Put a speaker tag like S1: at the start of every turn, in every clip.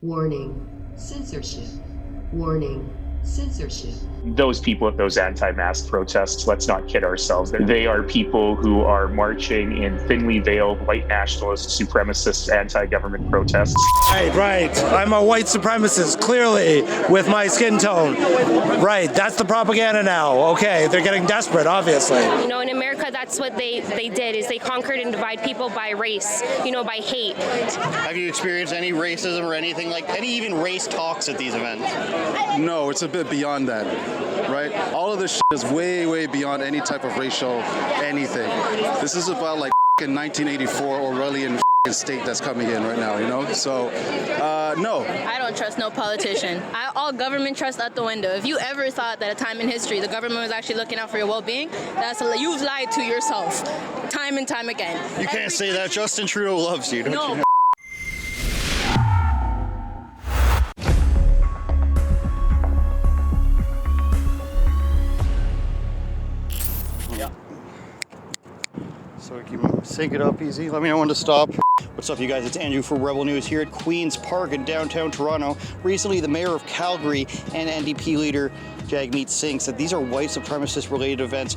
S1: Warning, censorship. Warning, censorship.
S2: Those people at those anti-mask protests, let's not kid ourselves. They are people who are marching in thinly veiled white nationalist, supremacist, anti-government protests.
S3: Right. I'm a white supremacist, clearly, with my skin tone. Right, that's the propaganda now. Okay, they're getting desperate, obviously.
S4: You know, in America, that's what they did, is they conquered and divide people by race, by hate.
S5: Have you experienced any racism or anything any even race talks at these events?
S6: No, it's a bit beyond that, right? All of this shit is way, way beyond any type of racial anything. This is about 1984 Orwellian state that's coming in right now, So, no.
S7: I don't trust no politician. All government trust out the window. If you ever thought that a time in history the government was actually looking out for your well-being, you've lied to yourself time and time again.
S5: You can't say that. Justin Trudeau loves you, don't you know? So we can sync it up easy. Let me know when to stop. What's up, you guys? It's Andrew for Rebel News here at Queen's Park in downtown Toronto. Recently, the mayor of Calgary and NDP leader Jagmeet Singh said these are white supremacist related events.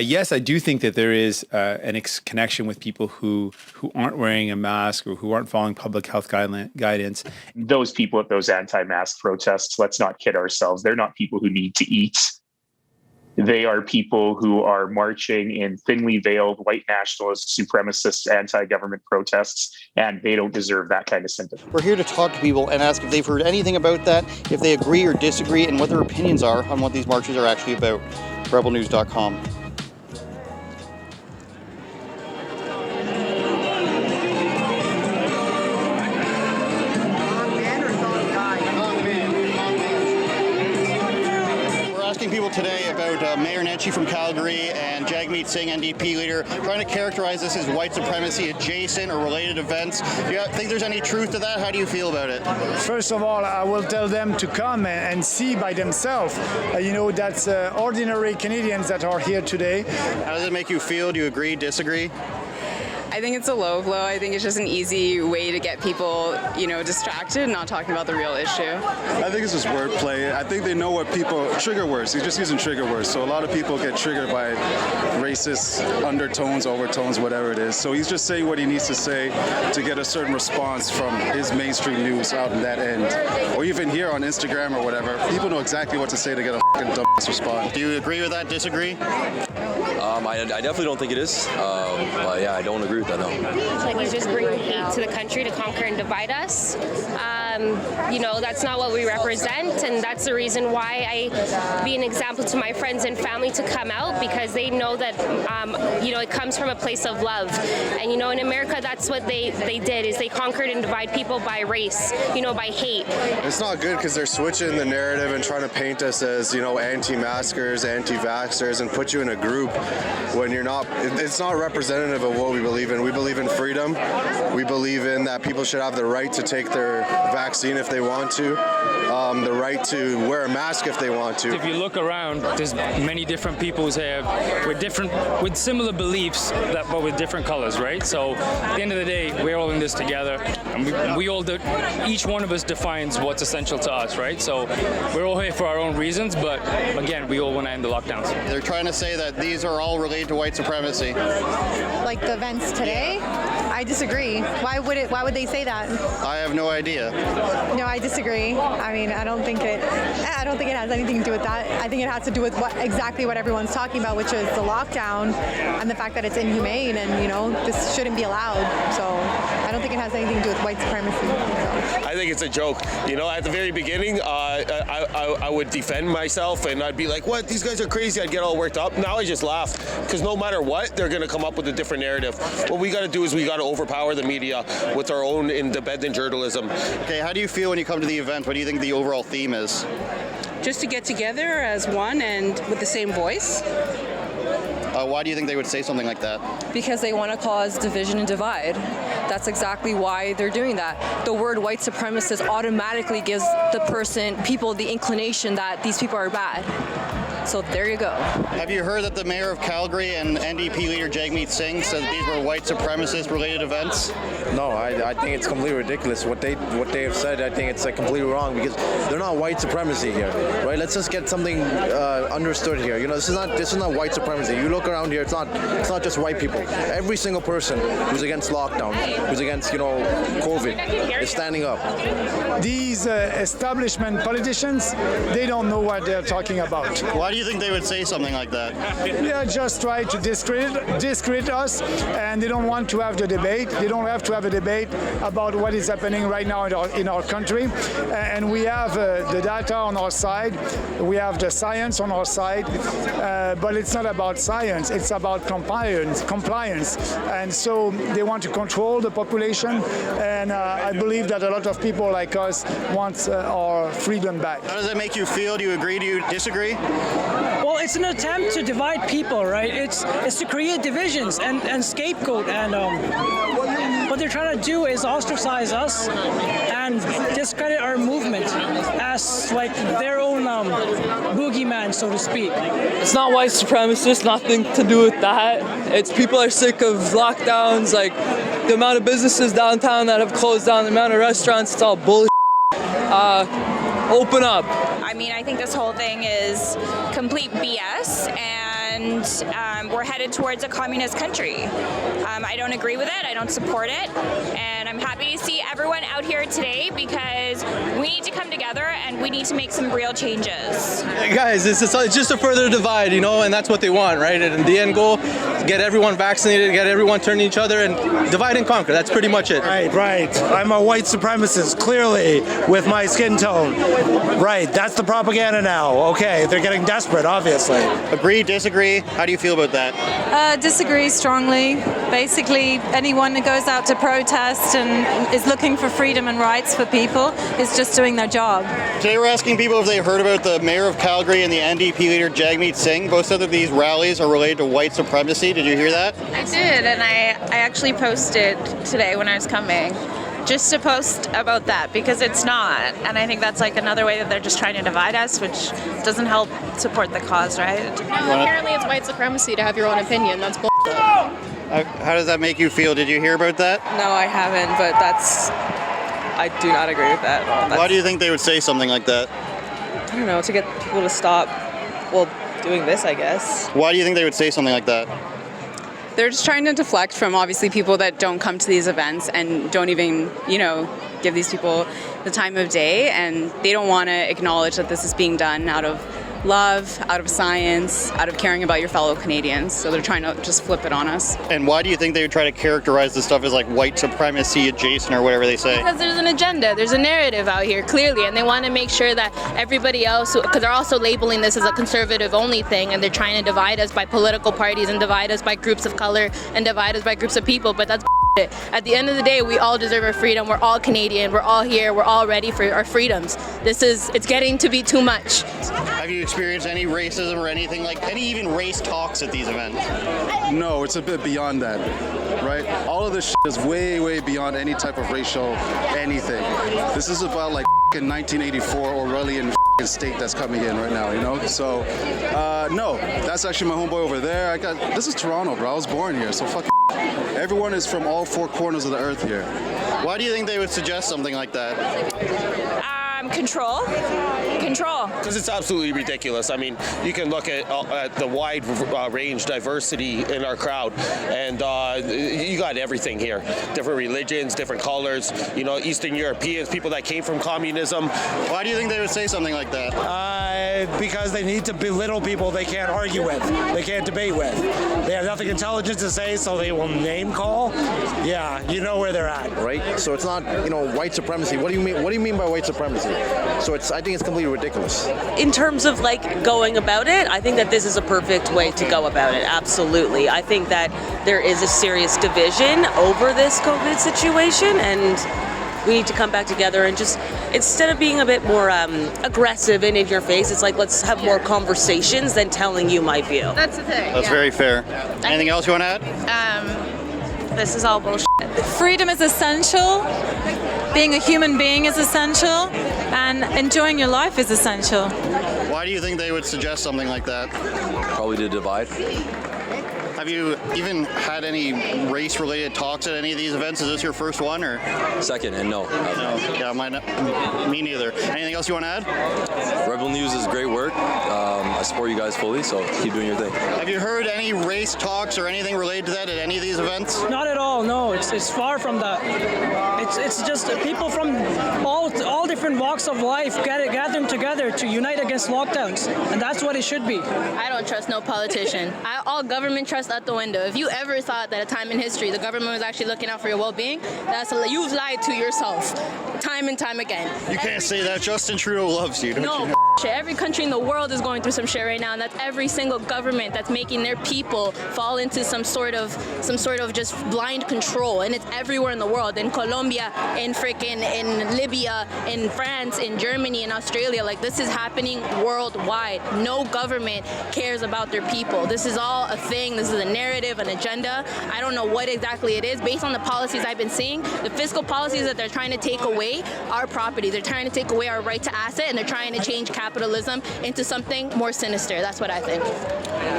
S8: Yes, I do think that there is an connection with people who aren't wearing a mask or who aren't following public health guidance.
S2: Those people at those anti-mask protests, let's not kid ourselves. They're not people who need to eat. They are people who are marching in thinly veiled white nationalist, supremacist, anti-government protests, and they don't deserve that kind of sympathy.
S5: We're here to talk to people and ask if they've heard anything about that, if they agree or disagree, and what their opinions are on what these marches are actually about. rebelnews.com. People today about Mayor Nenshi from Calgary and Jagmeet Singh, NDP leader, trying to characterize this as white supremacy adjacent or related events. Do you think there's any truth to that? How do you feel about it?
S9: First of all, I will tell them to come and see by themselves. That's ordinary Canadians that are here today.
S5: How does it make you feel? Do you agree, disagree?
S10: I think it's a low blow. I think it's just an easy way to get people, distracted, not talking about the real issue.
S6: I think it's just wordplay. I think they know what trigger words. He's just using trigger words. So a lot of people get triggered by racist undertones, overtones, whatever it is. So he's just saying what he needs to say to get a certain response from his mainstream news out in that end. Or even here on Instagram or whatever. People know exactly what to say to get a fucking dumbass response.
S5: Do you agree with that, disagree?
S11: I definitely don't think it is. But yeah, I don't agree with that, no.
S4: He's just bringing hate to the country to conquer and divide us. That's not what we represent, and that's the reason why I be an example to my friends and family to come out, because they know that, it comes from a place of love. And, in America, that's what they did, is they conquered and divide people by race, by hate.
S12: It's not good because they're switching the narrative and trying to paint us as, anti-maskers, anti-vaxxers, and put you in a group when you're not. It's not representative of what we believe in. We believe in freedom. We believe in that people should have the right to take their vaccine if they want to, the right to wear a mask if they want to.
S13: If you look around, there's many different people here with similar beliefs, but with different colors, right? So at the end of the day, we're all in this together, and we all each one of us defines what's essential to us, right? So we're all here for our own reasons, but again, we all want to end the lockdowns.
S5: They're trying to say that these are all related to white supremacy.
S14: Like the events today? I disagree. Why would they say that?
S5: I have no idea.
S14: No, I disagree. I don't think it has anything to do with that. I think it has to do with exactly what everyone's talking about, which is the lockdown and the fact that it's inhumane and, this shouldn't be allowed. So I don't think it has anything to do with white supremacy. So.
S15: I think it's a joke. At the very beginning, I would defend myself and I'd be like, what? These guys are crazy. I'd get all worked up. Now I just laugh because no matter what, they're going to come up with a different narrative. What we got to do is we got to overpower the media with our own independent journalism.
S5: Okay, how do you feel when you come to the event? What do you think the overall theme is?
S10: Just to get together as one and with the same voice.
S5: Why do you think they would say something like that?
S16: Because they want to cause division and divide. That's exactly why they're doing that. The word white supremacist automatically gives people the inclination that these people are bad. So there you go.
S5: Have you heard that the mayor of Calgary and NDP leader Jagmeet Singh said that these were white supremacist related events?
S17: No, I think it's completely ridiculous. What they have said, I think it's completely wrong because they're not white supremacy here, right? Let's just get something understood here. You know, this is not white supremacy. You look around here, it's not just white people. Every single person who's against lockdown, who's against COVID, is standing up.
S9: These establishment politicians, they don't know what they're talking about.
S5: Why do you think they would say something like that?
S9: They are just trying to discredit us, and they don't want to have the debate. They don't have to have a debate about what is happening right now in our country. And we have the data on our side. We have the science on our side. But it's not about science. It's about compliance. And so they want to control the population. And I believe that a lot of people like us want our freedom back.
S5: How does that make you feel? Do you agree? Do you disagree?
S18: Well, it's an attempt to divide people, right? It's to create divisions and scapegoat, and what they're trying to do is ostracize us and discredit our movement as like their own boogeyman, so to speak.
S19: It's not white supremacist, nothing to do with that. It's people are sick of lockdowns, like the amount of businesses downtown that have closed down, the amount of restaurants, it's all bullshit. Open up.
S20: I mean, I think this whole thing is complete BS, and we're headed towards a communist country. I don't agree with it. I don't support it. And I'm happy to see everyone out here today because we need to come together and we need to make some real changes.
S19: Guys, it's just a further divide, and that's what they want, right? And the end goal, get everyone vaccinated, get everyone turning each other, and divide and conquer. That's pretty much it.
S3: Right. I'm a white supremacist, clearly, with my skin tone. Right, that's the propaganda now. Okay, they're getting desperate, obviously.
S5: Agree, disagree? How do you feel about that?
S21: Disagree strongly. Basically, anyone that goes out to protest and is looking for freedom and rights for people is just doing their job.
S5: Today we're asking people if they heard about the mayor of Calgary and the NDP leader Jagmeet Singh. Both said that these rallies are related to white supremacy. Did you hear that?
S22: I did, and I actually posted today when I was coming just to post about that because it's not, and I think that's like another way that they're just trying to divide us, which doesn't help support the cause, right?
S23: No, apparently it's white supremacy to have your own opinion. That's bullshit.
S5: How does that make you feel? Did you hear about that?
S16: No, I haven't, but I do not agree with that.
S5: Why do you think they would say something like that?
S16: I don't know, to get people to stop, doing this, I guess.
S5: Why do you think they would say something like that?
S10: They're just trying to deflect from obviously people that don't come to these events and don't even, give these people the time of day, and they don't want to acknowledge that this is being done out of love, out of science, out of caring about your fellow Canadians. So they're trying to just flip it on us.
S5: And why do you think they would try to characterize this stuff as like white supremacy adjacent or whatever they say?
S4: Because there's an agenda, there's a narrative out here, clearly, and they want to make sure that everybody else, because they're also labeling this as a conservative only thing, and they're trying to divide us by political parties and divide us by groups of color and divide us by groups of people, but that's bullshit. At the end of the day, we all deserve our freedom. We're all Canadian. We're all here. We're all ready for our freedoms. It's getting to be too much.
S5: Have you experienced any racism or anything any even race talks at these events?
S6: No, it's a bit beyond that, right? All of this shit is way, way beyond any type of racial anything. This is about like 1984 Orwellian state that's coming in right now, So, no, that's actually my homeboy over there. This is Toronto, bro. I was born here, so fuck. Everyone is from all four corners of the earth here.
S5: Why do you think they would suggest something like that?
S20: Control.
S15: Because it's absolutely ridiculous. I mean, you can look at the wide range diversity in our crowd, and you got everything here. Different religions, different colors, Eastern Europeans, people that came from communism.
S5: Why do you think they would say something like that?
S3: Because they need to belittle people they can't argue with, they can't debate with. They have nothing intelligent to say, so they will name call. Yeah, you know where they're at.
S17: Right? So it's not, white supremacy. What do you mean by white supremacy? So I think it's completely ridiculous.
S24: In terms of going about it, I think that this is a perfect way to go about it. Absolutely. I think that there is a serious division over this COVID situation, and we need to come back together and just, instead of being a bit more aggressive and in your face, it's like, let's have more conversations than telling you my view.
S22: That's the thing.
S5: That's very fair. Anything else you want to add?
S22: This is all bullshit.
S21: Freedom is essential. being a human being is essential, and enjoying your life is essential.
S5: Why do you think they would suggest something like that?
S11: Probably to divide.
S5: Have you even had any race-related talks at any of these events? Is this your first one, or?
S11: Second, and no.
S5: No. Yeah, me neither. Anything else you want to add?
S11: Rebel News is great work. I support you guys fully, so keep doing your thing.
S5: Have you heard any race talks or anything related to that at any of these events?
S18: Not at all. No, it's far from that. It's just people from all different walks of life gathering together to unite against lockdowns, and that's what it should be.
S1: I don't trust no politician. All government trust out the window. If you ever thought that a time in history the government was actually looking out for your well-being, you've lied to yourself, time and time again.
S5: You can't say that. Justin Trudeau loves you. Don't
S1: No,
S5: you know?
S1: shit. Every country in the world is going through some shit right now, and that's every single government that's making their people fall into some sort of just blind control, and it's everywhere in the world. In Colombia, in Libya, in France, in Germany, in Australia. Like, this is happening worldwide. No government cares about their people. This is all a thing. This is a narrative, an agenda. I don't know what exactly it is. Based on the policies I've been seeing, the fiscal policies that they're trying to take away our property. They're trying to take away our right to asset, and they're trying to change capitalism into something more sinister. That's what I think.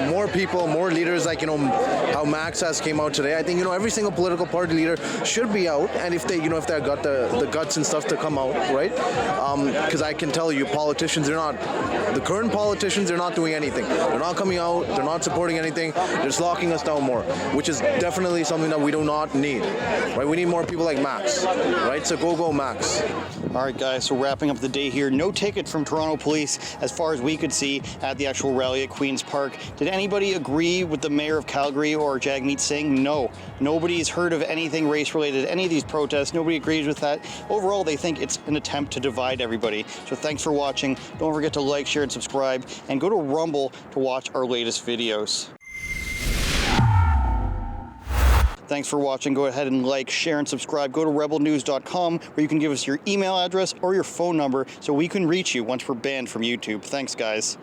S17: More people, more leaders, like, how Max has came out today. I think, every single political party leader should be out, and if they've got the guts and stuff to come out, right? Because I can tell you, the current politicians, they're not doing anything. They're not coming out, they're not supporting anything, they're just locking us down more, which is definitely something that we do not need, right? We need more people like Max, right? So go Max.
S5: All right, guys, so wrapping up the day here. No ticket from Toronto Police as far as we could see at the actual rally at Queen's Park. Did anybody agree with the Mayor of Calgary or Jagmeet Singh? No. Nobody's heard of anything race-related, any of these protests. Nobody agrees with that. Overall, they think it's an attempt to divide everybody. So thanks for watching. Don't forget to like, share, and subscribe. And go to Rumble to watch our latest videos. Thanks for watching. Go ahead and like, share, and subscribe. Go to rebelnews.com where you can give us your email address or your phone number so we can reach you once we're banned from YouTube. Thanks, guys.